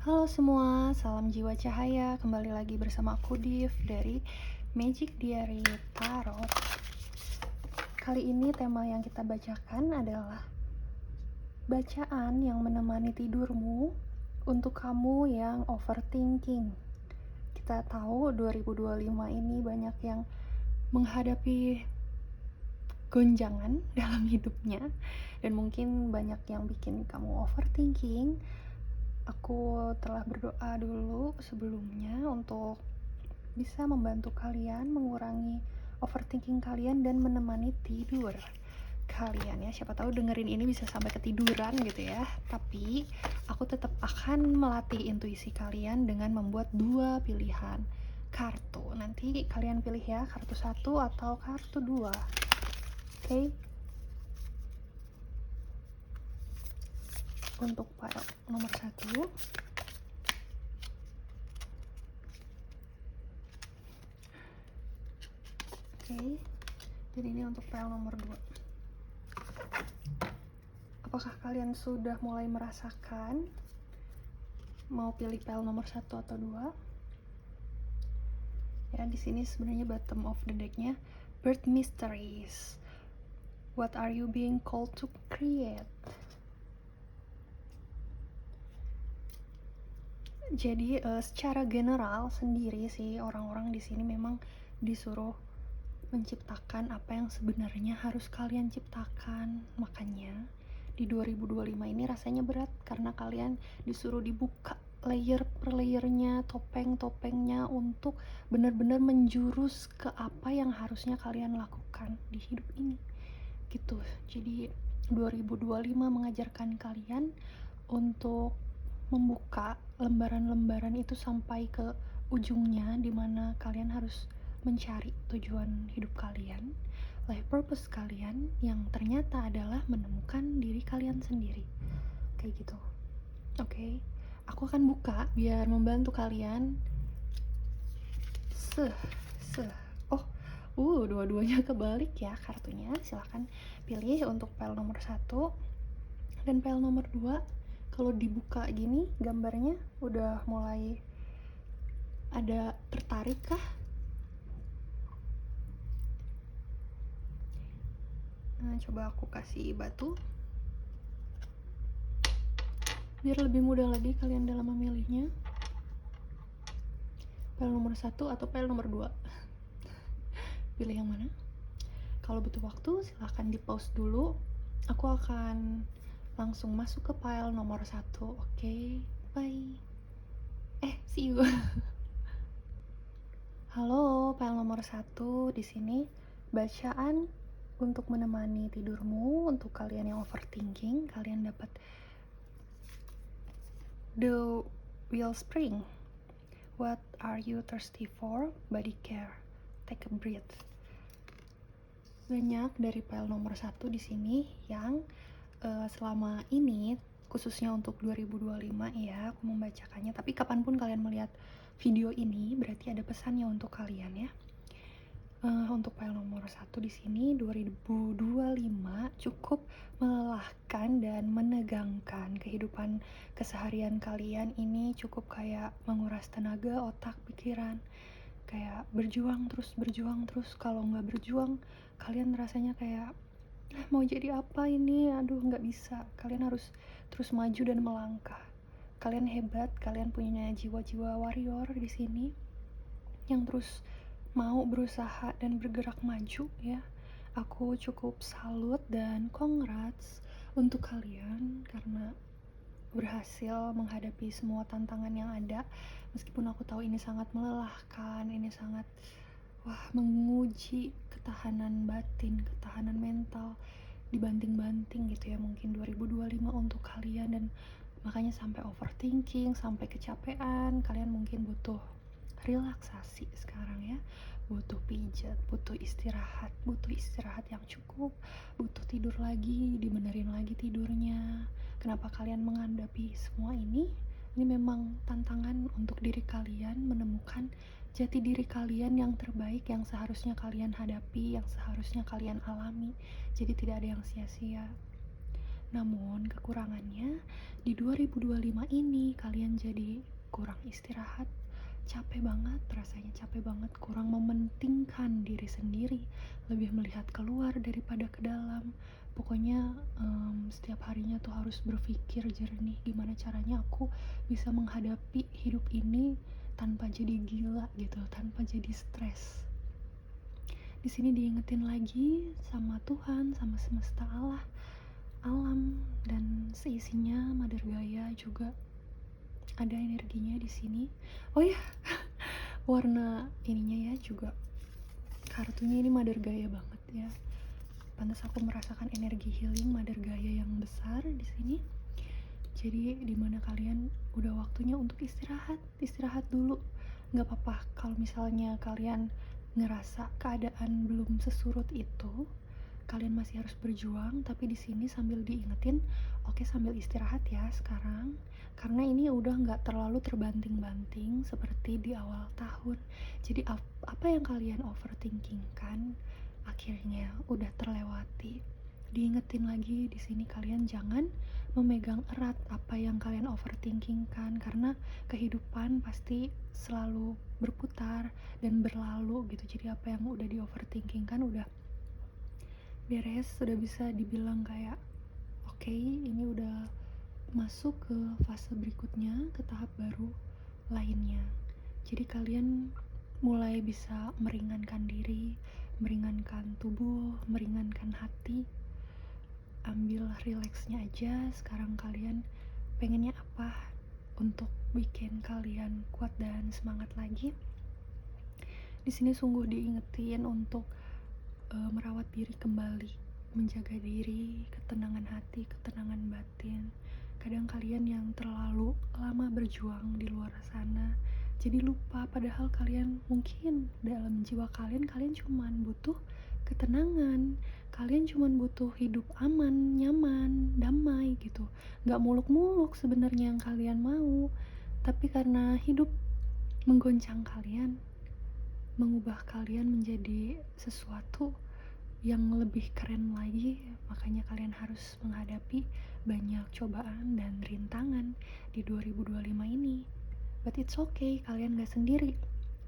Halo semua, salam jiwa cahaya. Kembali lagi bersama aku Div dari Magic Diary Tarot. Kali ini tema yang kita bacakan adalah bacaan yang menemani tidurmu untuk kamu yang overthinking. Kita tahu 2025 ini banyak yang menghadapi gonjangan dalam hidupnya, dan mungkin banyak yang bikin kamu overthinking. Aku telah berdoa dulu sebelumnya untuk bisa membantu kalian mengurangi overthinking kalian dan menemani tidur kalian ya. Siapa tahu dengerin ini bisa sampai ketiduran gitu ya. Tapi aku tetap akan melatih intuisi kalian dengan membuat dua pilihan kartu. Nanti kalian pilih ya, kartu 1 atau kartu 2. Oke. Untuk pile nomor 1, oke. Jadi ini untuk pile nomor 2. Apakah kalian sudah mulai merasakan mau pilih pile nomor 1 atau 2? Ya, di sini sebenarnya bottom of the deck-nya Birth Mysteries. What are you being called to create? Jadi secara general sendiri sih orang-orang di sini memang disuruh menciptakan apa yang sebenarnya harus kalian ciptakan. Makanya di 2025 ini rasanya berat karena kalian disuruh dibuka layer per layernya, topeng-topengnya untuk benar-benar menjurus ke apa yang harusnya kalian lakukan di hidup ini gitu. Jadi 2025 mengajarkan kalian untuk membuka lembaran-lembaran itu sampai ke ujungnya, dimana kalian harus mencari tujuan hidup kalian, life purpose kalian, yang ternyata adalah menemukan diri kalian sendiri. Kayak gitu. Oke. Aku akan buka biar membantu kalian. Dua-duanya kebalik ya kartunya. Silahkan pilih untuk pile nomor 1 dan pile nomor 2. Kalau dibuka gini gambarnya udah mulai ada tertarik kah? Nah, coba aku kasih batu biar lebih mudah lagi kalian dalam memilihnya. Pile nomor 1 atau pile nomor 2? Pilih yang mana? Kalau butuh waktu silahkan di pause dulu. Aku akan langsung masuk ke pile nomor 1. Oke, bye. See you. Halo, pile nomor 1 di sini bacaan untuk menemani tidurmu. Untuk kalian yang overthinking, kalian dapat The Wellspring. What are you thirsty for? Body care. Take a breath. Banyak dari pile nomor 1 di sini yang selama ini, khususnya untuk 2025 ya, aku membacakannya. Tapi kapanpun kalian melihat video ini, berarti ada pesannya untuk kalian ya. Untuk pile nomor 1 di sini 2025 cukup melelahkan dan menegangkan. Kehidupan keseharian kalian ini cukup kayak menguras tenaga, otak, pikiran. Kayak berjuang terus. Kalau nggak berjuang, kalian rasanya kayak mau jadi apa ini, aduh nggak bisa. Kalian harus terus maju dan melangkah. Kalian hebat, kalian punya jiwa-jiwa warrior di sini yang terus mau berusaha dan bergerak maju ya. Aku cukup salut dan congrats untuk kalian karena berhasil menghadapi semua tantangan yang ada. Meskipun aku tahu ini sangat melelahkan, ini sangat menguji ketahanan batin, ketahanan mental, dibanting-banting gitu ya mungkin 2025 untuk kalian. Dan makanya sampai overthinking, sampai kecapean, kalian mungkin butuh relaksasi sekarang ya, butuh pijat, butuh istirahat yang cukup, butuh tidur lagi, dibenerin lagi tidurnya. Kenapa kalian menghadapi semua ini? Ini memang tantangan untuk diri kalian menemukan jati diri kalian yang terbaik, yang seharusnya kalian hadapi, yang seharusnya kalian alami. Jadi tidak ada yang sia-sia. Namun kekurangannya di 2025 ini kalian jadi kurang istirahat, capek banget, rasanya capek banget, kurang mementingkan diri sendiri, lebih melihat keluar daripada ke dalam. Pokoknya setiap harinya tuh harus berpikir jernih gimana caranya aku bisa menghadapi hidup ini tanpa jadi gila gitu, tanpa jadi stres. Di sini diingetin lagi sama Tuhan, sama semesta Allah, alam dan seisinya, Mother Gaia juga ada energinya di sini. Oh ya, warna ininya ya juga kartunya ini Mother Gaia banget ya. Pantas aku merasakan energi healing Mother Gaia yang besar di sini. Jadi dimana kalian udah waktunya untuk istirahat dulu. Nggak apa-apa kalau misalnya kalian ngerasa keadaan belum sesurut itu, kalian masih harus berjuang, tapi di sini sambil diingetin, oke, sambil istirahat ya sekarang, karena ini udah nggak terlalu terbanting-banting seperti di awal tahun. Jadi apa yang kalian overthinking kan, akhirnya udah terlewati. Diingetin lagi di sini kalian jangan memegang erat apa yang kalian overthinking kan, karena kehidupan pasti selalu berputar dan berlalu gitu. Jadi apa yang udah di overthinking kan udah beres, sudah bisa dibilang kayak oke, ini udah masuk ke fase berikutnya, ke tahap baru lainnya. Jadi kalian mulai bisa meringankan diri, meringankan tubuh, meringankan hati. Ambil rileksnya aja. Sekarang kalian pengennya apa untuk bikin kalian kuat dan semangat lagi? Di sini sungguh diingetin untuk merawat diri kembali, menjaga diri, ketenangan hati, ketenangan batin. Kadang kalian yang terlalu lama berjuang di luar sana jadi lupa, padahal kalian mungkin dalam jiwa kalian cuman butuh ketenangan, kalian cuman butuh hidup aman, nyaman, damai gitu. Gak muluk-muluk sebenarnya yang kalian mau, tapi karena hidup menggoncang kalian, mengubah kalian menjadi sesuatu yang lebih keren lagi, makanya kalian harus menghadapi banyak cobaan dan rintangan di 2025 ini. But it's okay, kalian gak sendiri.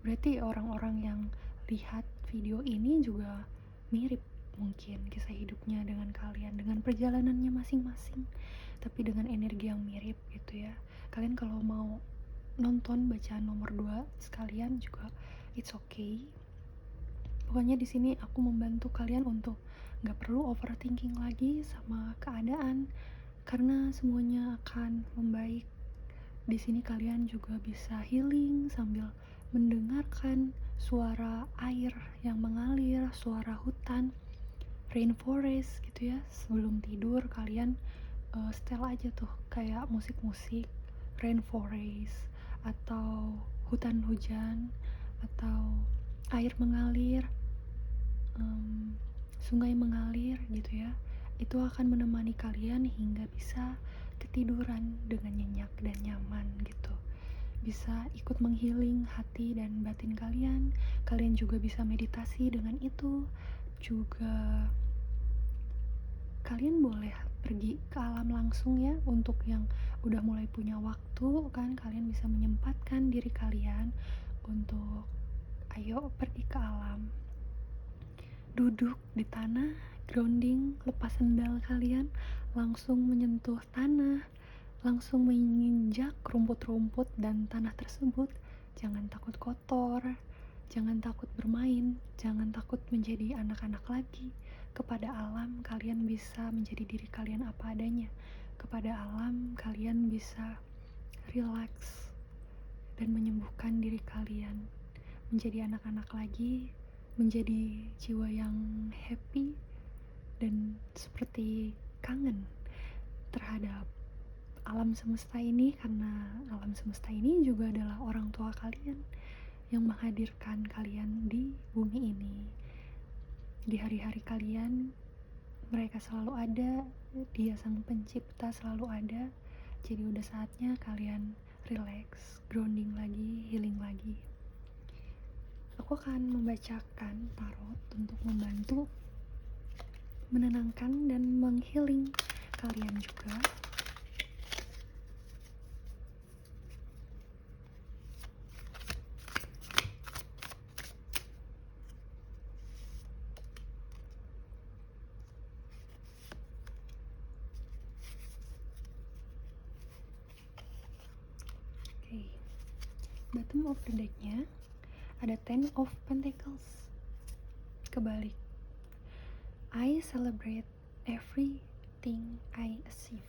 Berarti orang-orang yang lihat video ini juga mirip mungkin kisah hidupnya dengan kalian, dengan perjalanannya masing-masing, tapi dengan energi yang mirip gitu ya. Kalian kalau mau nonton bacaan nomor 2 sekalian juga it's okay. Pokoknya di sini aku membantu kalian untuk nggak perlu overthinking lagi sama keadaan, karena semuanya akan membaik. Di sini kalian juga bisa healing sambil mendengarkan suara air yang mengalir, suara hutan, rainforest gitu ya. Sebelum tidur kalian setel aja tuh kayak musik-musik rainforest atau hutan hujan atau air mengalir, sungai mengalir gitu ya. Itu akan menemani kalian hingga bisa ketiduran dengan nyenyak dan nyaman gitu. Bisa ikut menghealing hati dan batin kalian. Kalian juga bisa meditasi dengan itu. Juga kalian boleh pergi ke alam langsung ya, untuk yang udah mulai punya waktu kan, kalian bisa menyempatkan diri kalian untuk ayo pergi ke alam. Duduk di tanah, grounding, lepas sendal kalian, langsung menyentuh tanah, langsung menginjak rumput-rumput dan tanah tersebut. Jangan takut kotor, jangan takut bermain, jangan takut menjadi anak-anak lagi. Kepada alam, kalian bisa menjadi diri kalian apa adanya. Kepada alam, kalian bisa relax dan menyembuhkan diri kalian. Menjadi anak-anak lagi, menjadi jiwa yang happy dan seperti kangen terhadap alam semesta ini, karena alam semesta ini juga adalah orang tua kalian yang menghadirkan kalian di bumi ini. Di hari-hari kalian, mereka selalu ada, Dia sang pencipta selalu ada. Jadi udah saatnya kalian relax, grounding lagi, healing lagi. Aku akan membacakan tarot untuk membantu menenangkan dan menghealing kalian juga. Oke, bottom of the deck-nya ada Ten of Pentacles. Kebalik. I celebrate everything I achieve.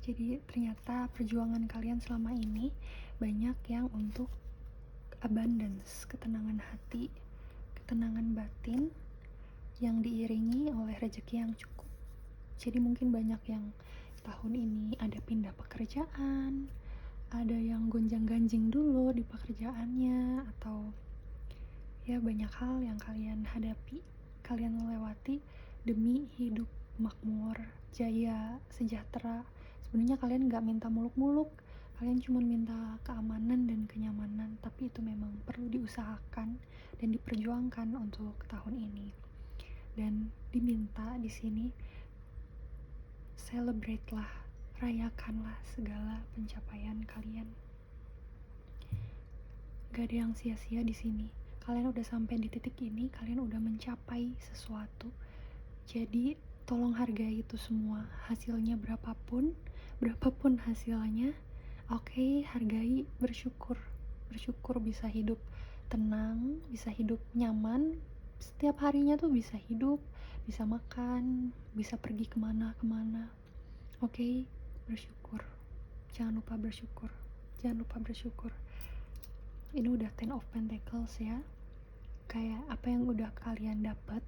Jadi ternyata perjuangan kalian selama ini banyak yang untuk abundance, ketenangan hati, ketenangan batin yang diiringi oleh rezeki yang cukup. Jadi mungkin banyak yang tahun ini ada pindah pekerjaan, ada yang gonjang-ganjing dulu di pekerjaannya, atau ya banyak hal yang kalian hadapi, kalian lewati demi hidup makmur, jaya, sejahtera. Sebenarnya kalian gak minta muluk-muluk, kalian cuma minta keamanan dan kenyamanan, tapi itu memang perlu diusahakan dan diperjuangkan untuk tahun ini. Dan diminta di sini, celebrate lah, rayakanlah segala pencapaian kalian. Gak ada yang sia-sia di sini. Kalian udah sampai di titik ini, kalian udah mencapai sesuatu. Jadi tolong hargai itu semua, hasilnya berapapun hasilnya. Oke, hargai, bersyukur bisa hidup tenang, bisa hidup nyaman, setiap harinya tuh bisa hidup, bisa makan, bisa pergi kemana-kemana. Oke, bersyukur, jangan lupa bersyukur. Ini udah Ten of Pentacles ya, kayak apa yang udah kalian dapat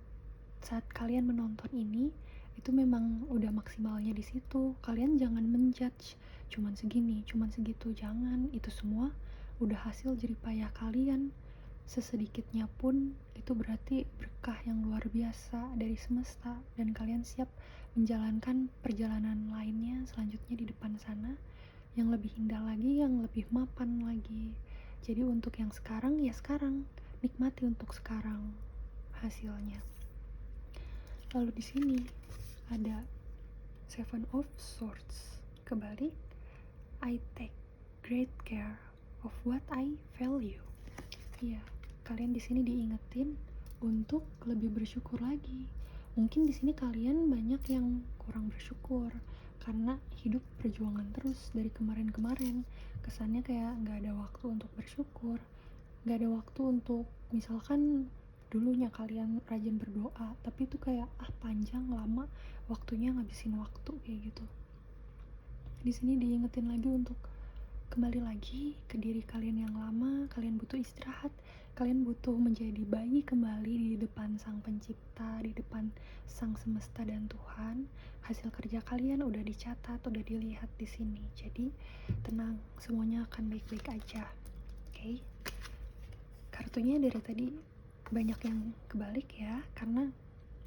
saat kalian menonton ini, itu memang udah maksimalnya di situ. Kalian jangan menjudge cuman segini, cuman segitu, jangan. Itu semua udah hasil jeripayah kalian. Sesedikitnya pun itu berarti berkah yang luar biasa dari semesta, dan kalian siap menjalankan perjalanan lainnya selanjutnya di depan sana yang lebih indah lagi, yang lebih mapan lagi. Jadi untuk yang sekarang ya sekarang, nikmati untuk sekarang hasilnya. Lalu di sini ada Seven of Swords. Kebalik, I take great care of what I value. Iya, kalian di sini diingetin untuk lebih bersyukur lagi. Mungkin di sini kalian banyak yang kurang bersyukur karena hidup perjuangan terus dari kemarin-kemarin. Kesannya kayak nggak ada waktu untuk bersyukur, nggak ada waktu untuk, misalkan dulunya kalian rajin berdoa, tapi itu kayak panjang lama waktunya, ngabisin waktu kayak gitu. Di sini diingetin lagi untuk kembali lagi ke diri kalian yang lama. Kalian butuh istirahat, kalian butuh menjadi bayi kembali di depan Sang Pencipta, di depan Sang Semesta dan Tuhan. Hasil kerja kalian udah dicatat, udah dilihat di sini. Jadi tenang, semuanya akan baik-baik aja. Oke. Kartunya dari tadi banyak yang kebalik ya, karena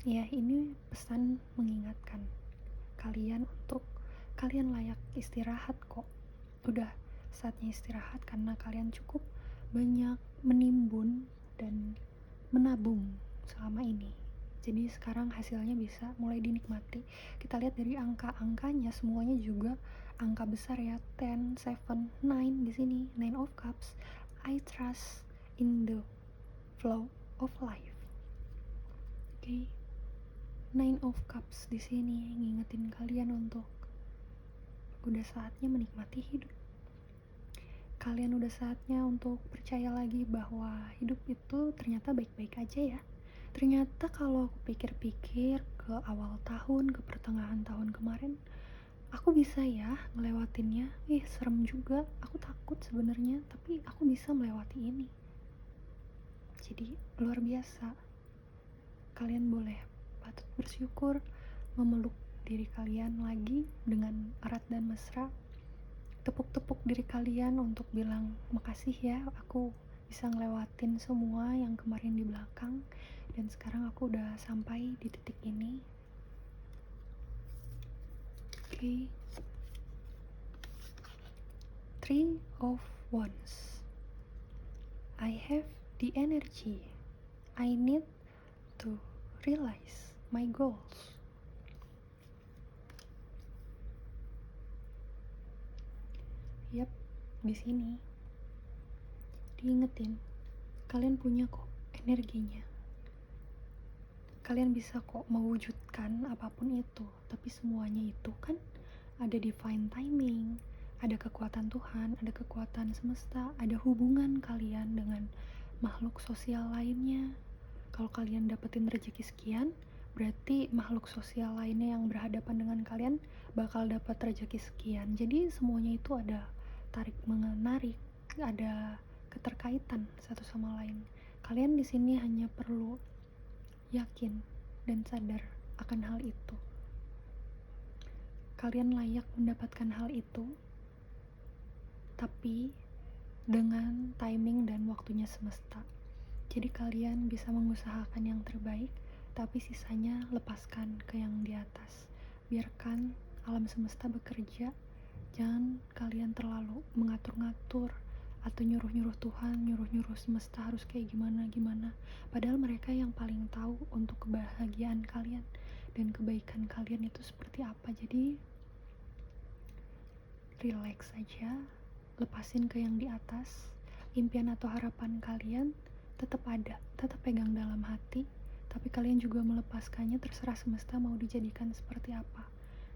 ya ini pesan mengingatkan kalian untuk kalian layak istirahat kok. Udah saatnya istirahat karena kalian cukup banyak menimbun dan menabung selama ini. Jadi sekarang hasilnya bisa mulai dinikmati. Kita lihat dari angka-angkanya, semuanya juga angka besar ya. 10, 7, 9 di sini. 9 of Cups. I trust in the flow of life. Oke. 9 of Cups di sini ngingetin kalian untuk udah saatnya menikmati hidup. Kalian udah saatnya untuk percaya lagi bahwa hidup itu ternyata baik-baik aja ya. Ternyata kalau aku pikir-pikir ke awal tahun, ke pertengahan tahun kemarin, aku bisa ya ngelewatinnya. Serem juga, aku takut sebenarnya, tapi aku bisa melewati ini. Jadi luar biasa. Kalian boleh patut bersyukur, memeluk diri kalian lagi dengan erat dan mesra. Tepuk-tepuk diri kalian untuk bilang makasih ya, aku bisa ngelewatin semua yang kemarin di belakang, dan sekarang aku udah sampai di titik ini. Oke. 3 of Wands. I have the energy I need to realize my goals. Yap, di sini diingetin, kalian punya kok energinya. Kalian bisa kok mewujudkan apapun itu, tapi semuanya itu kan ada divine timing, ada kekuatan Tuhan, ada kekuatan semesta, ada hubungan kalian dengan makhluk sosial lainnya. Kalau kalian dapetin rezeki sekian, berarti makhluk sosial lainnya yang berhadapan dengan kalian bakal dapat rezeki sekian. Jadi semuanya itu ada tarik menarik, ada keterkaitan satu sama lain. Kalian di sini hanya perlu yakin dan sadar akan hal itu. Kalian layak mendapatkan hal itu, tapi dengan timing dan waktunya semesta. Jadi kalian bisa mengusahakan yang terbaik, tapi sisanya lepaskan ke yang di atas. Biarkan alam semesta bekerja. Jangan kalian terlalu mengatur-ngatur atau nyuruh-nyuruh Tuhan, nyuruh-nyuruh semesta harus kayak gimana-gimana. Padahal mereka yang paling tahu untuk kebahagiaan kalian dan kebaikan kalian itu seperti apa. Jadi relax aja, lepasin ke yang di atas. Impian atau harapan kalian tetap ada, tetap pegang dalam hati, tapi kalian juga melepaskannya, terserah semesta mau dijadikan seperti apa.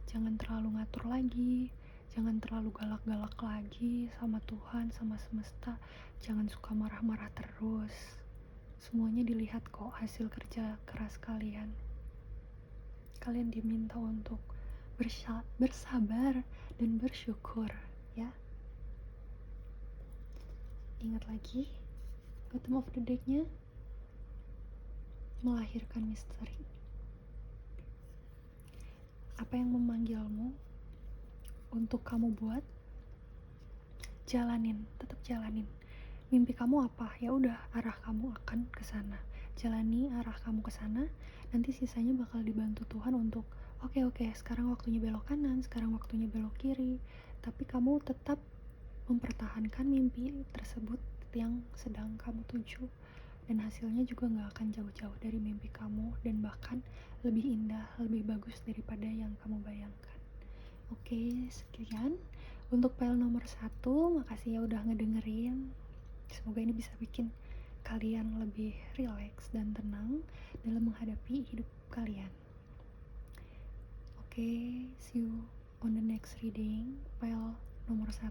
Jangan terlalu ngatur lagi, jangan terlalu galak-galak lagi sama Tuhan, sama semesta. Jangan suka marah-marah terus. Semuanya dilihat kok hasil kerja keras kalian. Kalian diminta untuk bersabar dan bersyukur, ya. Ingat lagi, bottom of the deck-nya melahirkan misteri. Apa yang memanggilmu untuk kamu buat, jalanin, tetap jalanin. Mimpi kamu apa? Ya udah, arah kamu akan ke sana. Jalani arah kamu ke sana. Nanti sisanya bakal dibantu Tuhan untuk oke, sekarang waktunya belok kanan, sekarang waktunya belok kiri. Tapi kamu tetap mempertahankan mimpi tersebut yang sedang kamu tuju, dan hasilnya juga gak akan jauh-jauh dari mimpi kamu, dan bahkan lebih indah, lebih bagus daripada yang kamu bayangkan. Oke, sekian untuk file nomor 1. Makasih ya udah ngedengerin. Semoga ini bisa bikin kalian lebih rileks dan tenang dalam menghadapi hidup kalian. Oke, see you on the next reading, file nomor 1.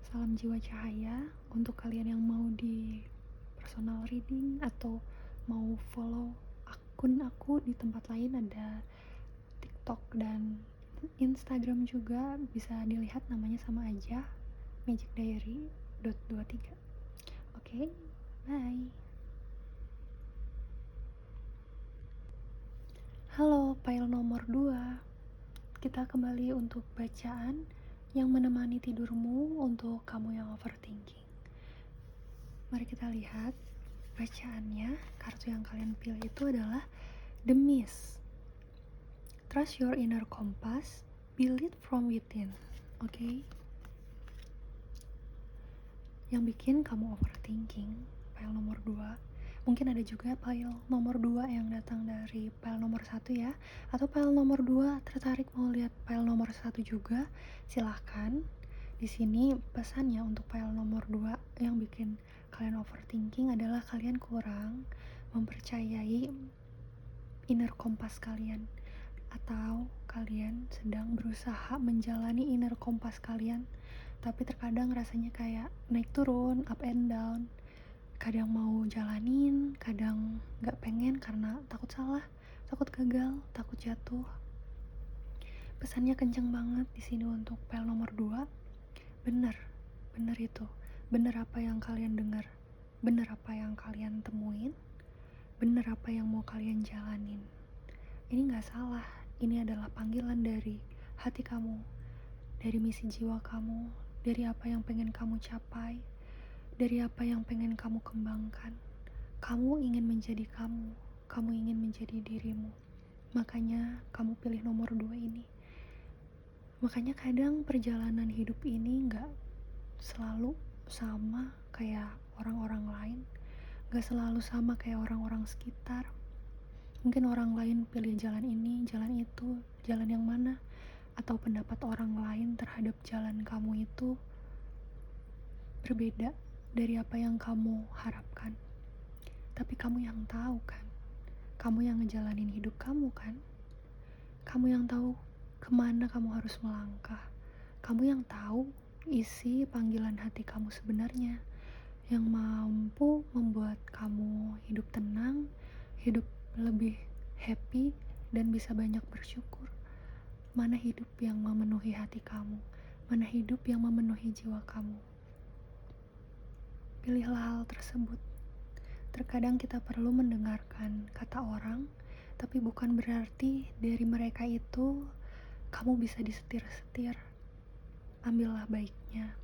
Salam jiwa cahaya untuk kalian yang mau di personal reading atau mau follow akun aku di tempat lain, ada TikTok dan Instagram juga, bisa dilihat namanya sama aja, magicdiary.23. Oke, bye. Halo, file nomor 2. Kita kembali untuk bacaan yang menemani tidurmu untuk kamu yang overthinking. Mari kita lihat bacaannya. Kartu yang kalian pilih itu adalah The Mist. Trust your inner compass, build it from within. Oke? Yang bikin kamu overthinking, file nomor 2. Mungkin ada juga file nomor 2 yang datang dari file nomor 1 ya. Atau file nomor 2 tertarik mau lihat file nomor 1 juga, silahkan. Di sini pesannya untuk file nomor 2 yang bikin kalian overthinking adalah kalian kurang mempercayai inner compass kalian, atau kalian sedang berusaha menjalani inner compass kalian, tapi terkadang rasanya kayak naik turun, up and down. Kadang mau jalanin, kadang gak pengen karena takut salah, takut gagal, takut jatuh. Pesannya kenceng banget di sini untuk file nomor 2. Bener itu. Bener apa yang kalian dengar. Bener apa yang kalian temuin. Bener apa yang mau kalian jalanin. Ini gak salah. Ini adalah panggilan dari hati kamu, dari misi jiwa kamu, dari apa yang pengen kamu capai, dari apa yang pengen kamu kembangkan. Kamu ingin menjadi kamu ingin menjadi dirimu. Makanya kamu pilih nomor 2 ini. Makanya kadang perjalanan hidup ini gak selalu sama kayak orang-orang lain. Gak selalu sama kayak orang-orang sekitar. Mungkin orang lain pilih jalan ini, jalan itu, jalan yang mana, atau pendapat orang lain terhadap jalan kamu itu berbeda dari apa yang kamu harapkan. Tapi kamu yang tahu kan, kamu yang ngejalanin hidup kamu kan, kamu yang tahu kemana kamu harus melangkah, kamu yang tahu isi panggilan hati kamu sebenarnya, yang mampu membuat kamu hidup tenang, hidup lebih happy, dan bisa banyak bersyukur. Mana hidup yang memenuhi hati kamu, mana hidup yang memenuhi jiwa kamu. Pilihlah hal tersebut. Terkadang kita perlu mendengarkan kata orang, tapi bukan berarti dari mereka itu kamu bisa disetir-setir. Ambillah baiknya,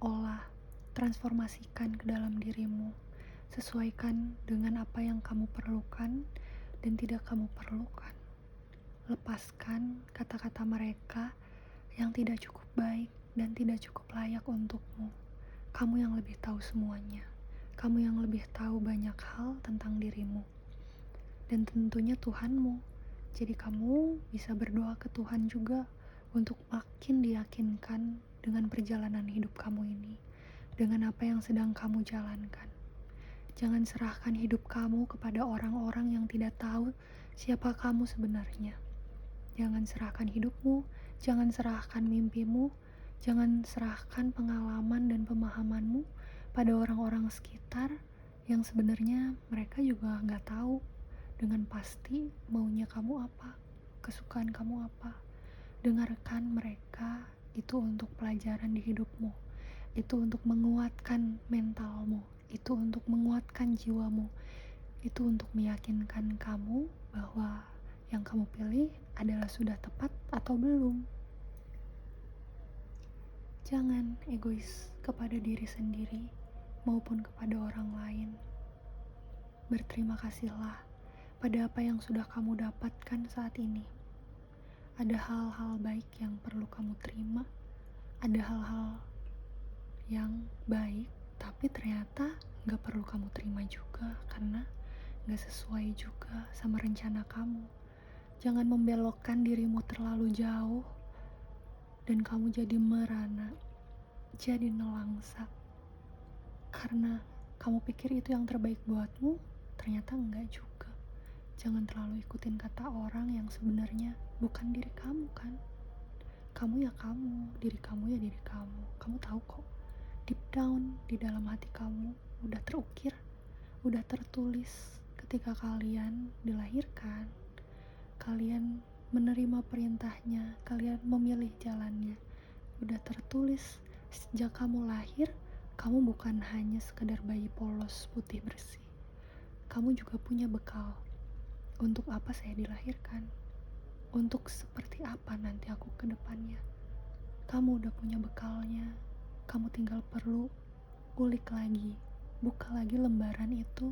olah, transformasikan ke dalam dirimu, sesuaikan dengan apa yang kamu perlukan dan tidak kamu perlukan. Lepaskan kata-kata mereka yang tidak cukup baik dan tidak cukup layak untukmu. Kamu yang lebih tahu semuanya. Kamu yang lebih tahu banyak hal tentang dirimu. Dan tentunya Tuhanmu. Jadi kamu bisa berdoa ke Tuhan juga untuk makin diyakinkan dengan perjalanan hidup kamu ini, dengan apa yang sedang kamu jalankan. Jangan serahkan hidup kamu kepada orang-orang yang tidak tahu siapa kamu sebenarnya. Jangan serahkan hidupmu, jangan serahkan mimpimu, jangan serahkan pengalaman dan pemahamanmu pada orang-orang sekitar yang sebenarnya mereka juga nggak tahu dengan pasti maunya kamu apa, kesukaan kamu apa. Dengarkan mereka, itu untuk pelajaran di hidupmu, itu untuk menguatkan mentalmu, itu untuk menguatkan jiwamu, itu untuk meyakinkan kamu bahwa yang kamu pilih adalah sudah tepat atau belum. Jangan egois kepada diri sendiri maupun kepada orang lain. Berterima kasihlah pada apa yang sudah kamu dapatkan saat ini. Ada hal-hal baik yang perlu kamu terima, ada hal-hal yang baik tapi ternyata gak perlu kamu terima juga karena gak sesuai juga sama rencana kamu. Jangan membelokkan dirimu terlalu jauh dan kamu jadi merana, jadi nelangsa karena kamu pikir itu yang terbaik buatmu, ternyata enggak juga. Jangan terlalu ikutin kata orang yang sebenarnya bukan diri kamu kan. Kamu ya kamu, diri kamu ya diri kamu. Kamu tahu kok, deep down di dalam hati kamu udah terukir, udah tertulis ketika kalian dilahirkan, kalian menerima perintahnya, kalian memilih jalannya. Udah tertulis sejak kamu lahir, kamu bukan hanya sekedar bayi polos putih bersih. Kamu juga punya bekal. Untuk apa saya dilahirkan? Untuk seperti apa nanti aku ke depannya? Kamu udah punya bekalnya. Kamu tinggal perlu ulik lagi, buka lagi lembaran itu,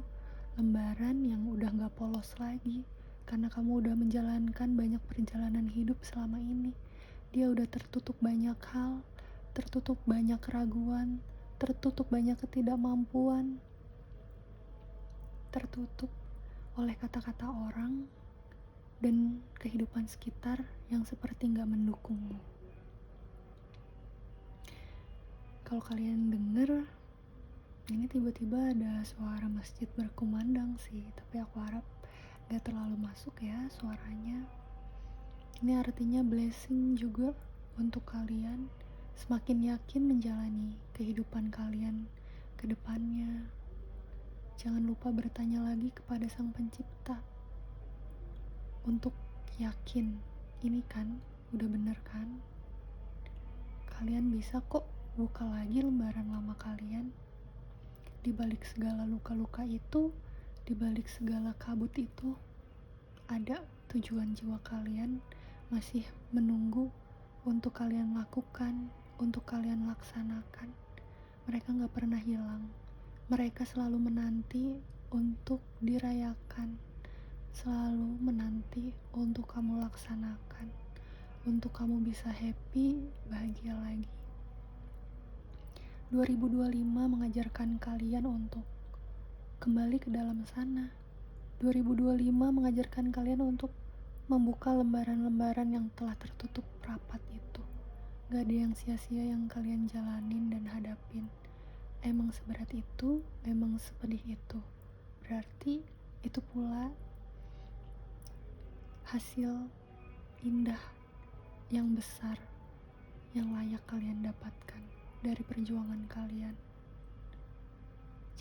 lembaran yang udah gak polos lagi. Karena kamu udah menjalankan banyak perjalanan hidup selama ini. Dia udah tertutup banyak hal, tertutup banyak keraguan, tertutup banyak ketidakmampuan, tertutup oleh kata-kata orang dan kehidupan sekitar yang seperti gak mendukungmu. Kalau kalian denger, ini tiba-tiba ada suara masjid berkumandang sih, tapi aku harap gak terlalu masuk ya suaranya. Ini artinya blessing juga untuk kalian semakin yakin menjalani kehidupan kalian ke depannya. Jangan lupa bertanya lagi kepada Sang Pencipta untuk yakin, ini kan udah bener kan? Kalian bisa kok buka lagi lembaran lama kalian. Di balik segala luka-luka itu, di balik segala kabut itu, ada tujuan jiwa kalian masih menunggu untuk kalian lakukan, untuk kalian laksanakan. Mereka gak pernah hilang. Mereka selalu menanti untuk dirayakan, selalu menanti untuk kamu laksanakan, untuk kamu bisa happy, bahagia lagi. 2025 mengajarkan kalian untuk kembali ke dalam sana. 2025 mengajarkan kalian untuk membuka lembaran-lembaran yang telah tertutup rapat itu. Gak ada yang sia-sia yang kalian jalanin dan hadapin. Emang seberat itu, emang sepedih itu. Berarti itu pula hasil indah yang besar yang layak kalian dapatkan dari perjuangan kalian.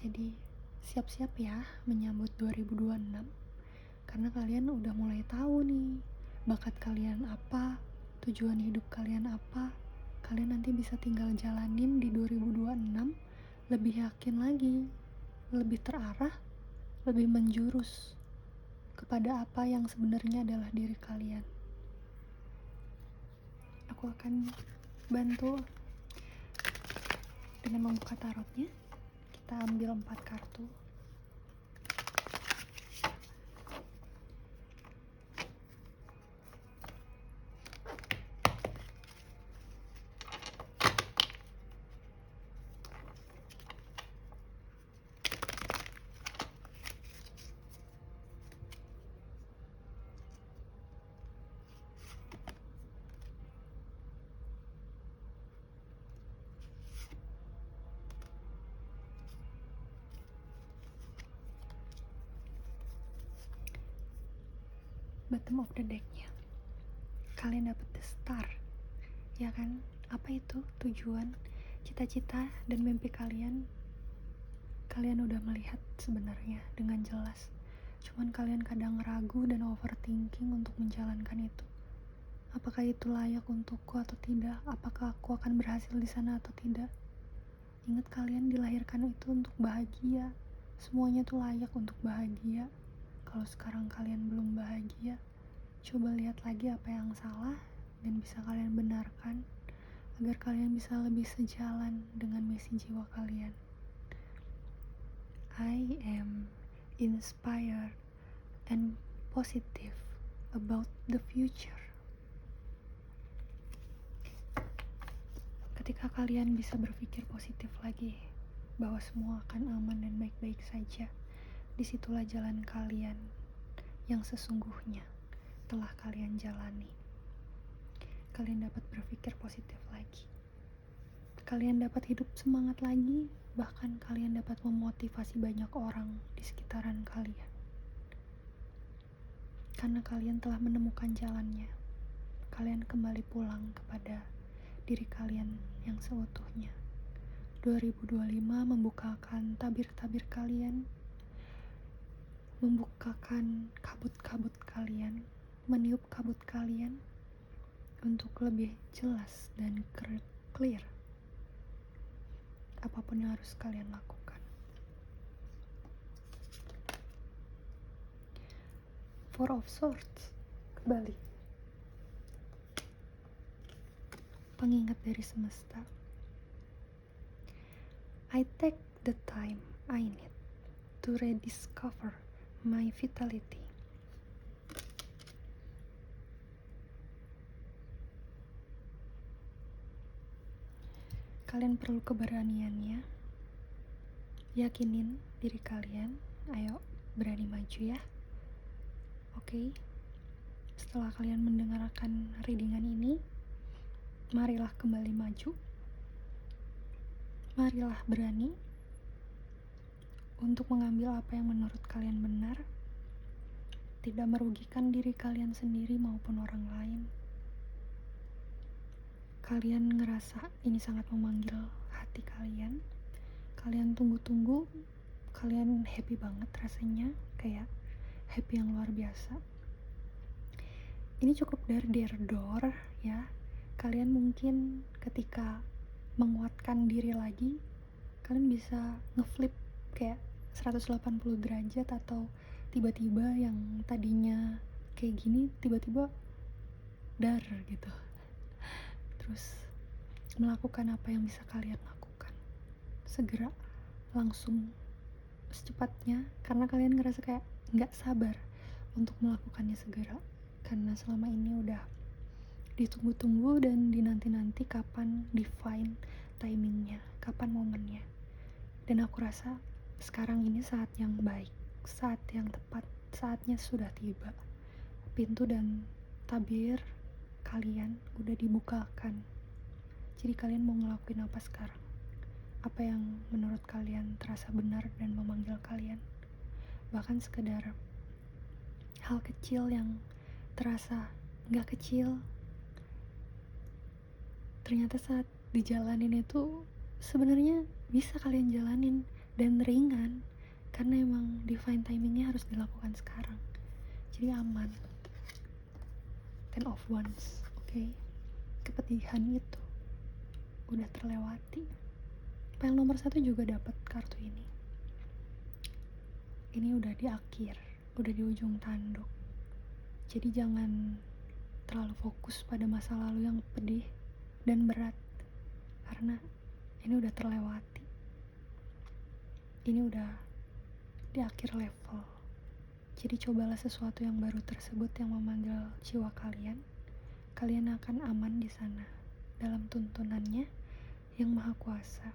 Jadi siap-siap ya menyambut 2026, karena kalian udah mulai tahu nih bakat kalian apa, tujuan hidup kalian apa. Kalian nanti bisa tinggal jalanin di 2026 lebih yakin lagi, lebih terarah, lebih menjurus kepada apa yang sebenarnya adalah diri kalian. Aku akan bantu dengan membuka tarotnya. Kita ambil 4 kartu. Bottom of the deck-nya, kalian dapat the star, ya kan? Apa itu tujuan, cita-cita, dan mimpi kalian? Kalian udah melihat sebenarnya dengan jelas. Cuman kalian kadang ragu dan overthinking untuk menjalankan itu. Apakah itu layak untukku atau tidak? Apakah aku akan berhasil di sana atau tidak? Ingat, kalian dilahirkan itu untuk bahagia. Semuanya tuh layak untuk bahagia. Kalau sekarang kalian belum bahagia, coba lihat lagi apa yang salah dan bisa kalian benarkan agar kalian bisa lebih sejalan dengan misi jiwa kalian. I am inspired and positive about the future. Ketika kalian bisa berpikir positif lagi bahwa semua akan aman dan baik-baik saja, disitulah jalan kalian yang sesungguhnya telah kalian jalani. Kalian dapat berpikir positif lagi. Kalian dapat hidup semangat lagi, bahkan kalian dapat memotivasi banyak orang di sekitaran kalian. Karena kalian telah menemukan jalannya, kalian kembali pulang kepada diri kalian yang seutuhnya. 2025 membukakan tabir-tabir kalian, membukakan kabut-kabut kalian, meniup kabut kalian untuk lebih jelas dan clear apapun yang harus kalian lakukan. Four of Swords kembali, pengingat dari semesta. I take the time I need to rediscover my vitality. Kalian perlu keberaniannya. Yakinin diri kalian. Ayo, berani maju ya. Oke. Setelah kalian mendengarkan readingan ini, marilah kembali maju. Marilah berani untuk mengambil apa yang menurut kalian benar, tidak merugikan diri kalian sendiri maupun orang lain. Kalian ngerasa ini sangat memanggil hati kalian. Kalian tunggu-tunggu, kalian happy banget rasanya, kayak happy yang luar biasa. Ini cukup dar ya. Kalian mungkin ketika menguatkan diri lagi, kalian bisa ngeflip kayak 180 derajat, atau tiba-tiba yang tadinya kayak gini tiba-tiba dar gitu. Terus melakukan apa yang bisa kalian lakukan segera, langsung, secepatnya, karena kalian ngerasa kayak gak sabar untuk melakukannya segera, karena selama ini udah ditunggu-tunggu dan dinanti-nanti kapan divine timingnya, kapan momennya. Dan aku rasa sekarang ini saat yang baik, saat yang tepat, saatnya sudah tiba. Pintu dan tabir kalian udah dibukakan. Jadi kalian mau ngelakuin apa sekarang? Apa yang menurut kalian terasa benar dan memanggil kalian? Bahkan sekedar hal kecil yang terasa nggak kecil, ternyata saat dijalanin itu sebenarnya bisa kalian jalanin dan ringan, karena emang divine timingnya harus dilakukan sekarang. Jadi aman. Ten of Wands, oke? Kepedihan itu udah terlewati. Pile nomor 1 juga dapat kartu ini. Ini udah di akhir, udah di ujung tanduk. Jadi jangan terlalu fokus pada masa lalu yang pedih dan berat, karena ini udah terlewati. Ini udah di akhir level. Jadi cobalah sesuatu yang baru tersebut yang memanggil jiwa kalian. Kalian akan aman di sana dalam tuntunannya yang maha kuasa.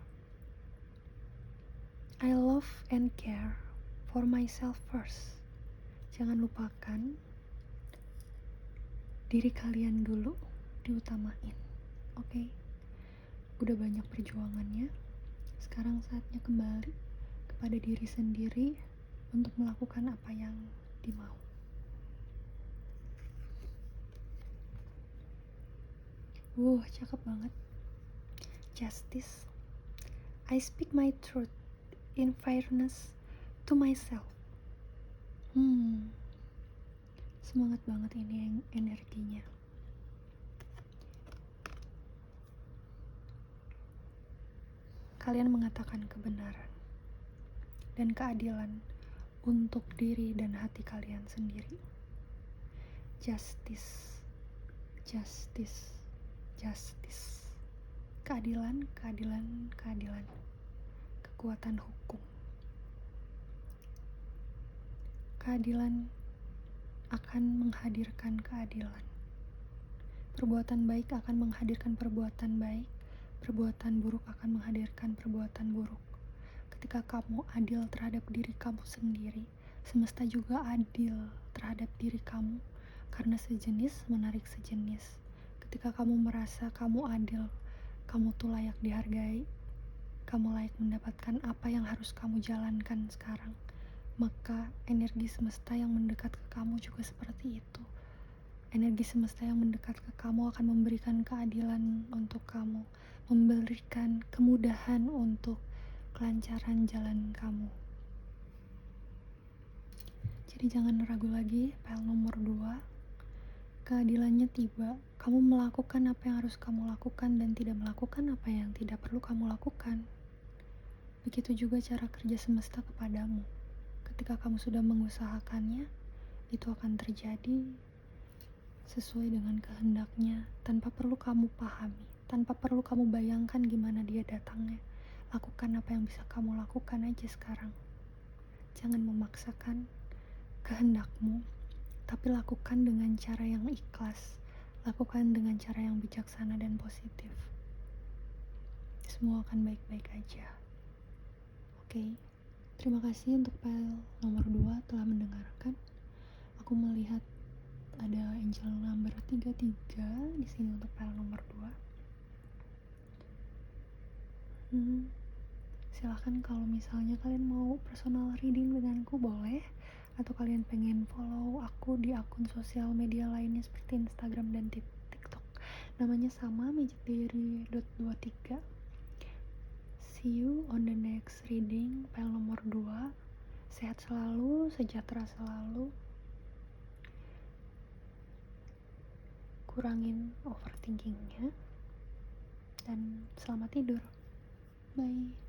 I love and care for myself first. Jangan lupakan diri kalian dulu diutamain. Oke? Udah banyak perjuangannya. Sekarang saatnya kembali kepada diri sendiri untuk melakukan apa yang dimau. Cakep banget. Justice. I speak my truth in fairness to myself. Semangat banget ini energinya. Kalian mengatakan kebenaran dan keadilan untuk diri dan hati kalian sendiri. Justice, justice, justice. Keadilan, keadilan, keadilan. Kekuatan hukum. Keadilan akan menghadirkan keadilan. Perbuatan baik akan menghadirkan perbuatan baik. Perbuatan buruk akan menghadirkan perbuatan buruk. Ketika kamu adil terhadap diri kamu sendiri, semesta juga adil terhadap diri kamu, karena sejenis menarik sejenis. Ketika kamu merasa kamu adil, kamu tuh layak dihargai, kamu layak mendapatkan apa yang harus kamu jalankan sekarang, maka energi semesta yang mendekat ke kamu juga seperti itu. Energi semesta yang mendekat ke kamu akan memberikan keadilan untuk kamu, memberikan kemudahan untuk kelancaran jalan kamu. Jadi jangan ragu lagi. Pile nomor 2, keadilannya tiba. Kamu melakukan apa yang harus kamu lakukan dan tidak melakukan apa yang tidak perlu kamu lakukan. Begitu juga cara kerja semesta kepadamu. Ketika kamu sudah mengusahakannya, itu akan terjadi sesuai dengan kehendaknya, tanpa perlu kamu pahami, tanpa perlu kamu bayangkan gimana dia datangnya. Lakukan apa yang bisa kamu lakukan aja sekarang. Jangan memaksakan kehendakmu, tapi lakukan dengan cara yang ikhlas. Lakukan dengan cara yang bijaksana dan positif. Semua akan baik-baik aja. Oke? Terima kasih untuk pile nomor 2 telah mendengarkan. Aku melihat ada angel number 33 di sini untuk pile nomor 2. Silahkan kalau misalnya kalian mau personal reading denganku, boleh. Atau kalian pengen follow aku di akun sosial media lainnya seperti Instagram dan TikTok. Namanya sama, magicdiary.23. See you on the next reading, pile nomor 2. Sehat selalu, sejahtera selalu. Kurangin overthinkingnya. Dan selamat tidur. Bye.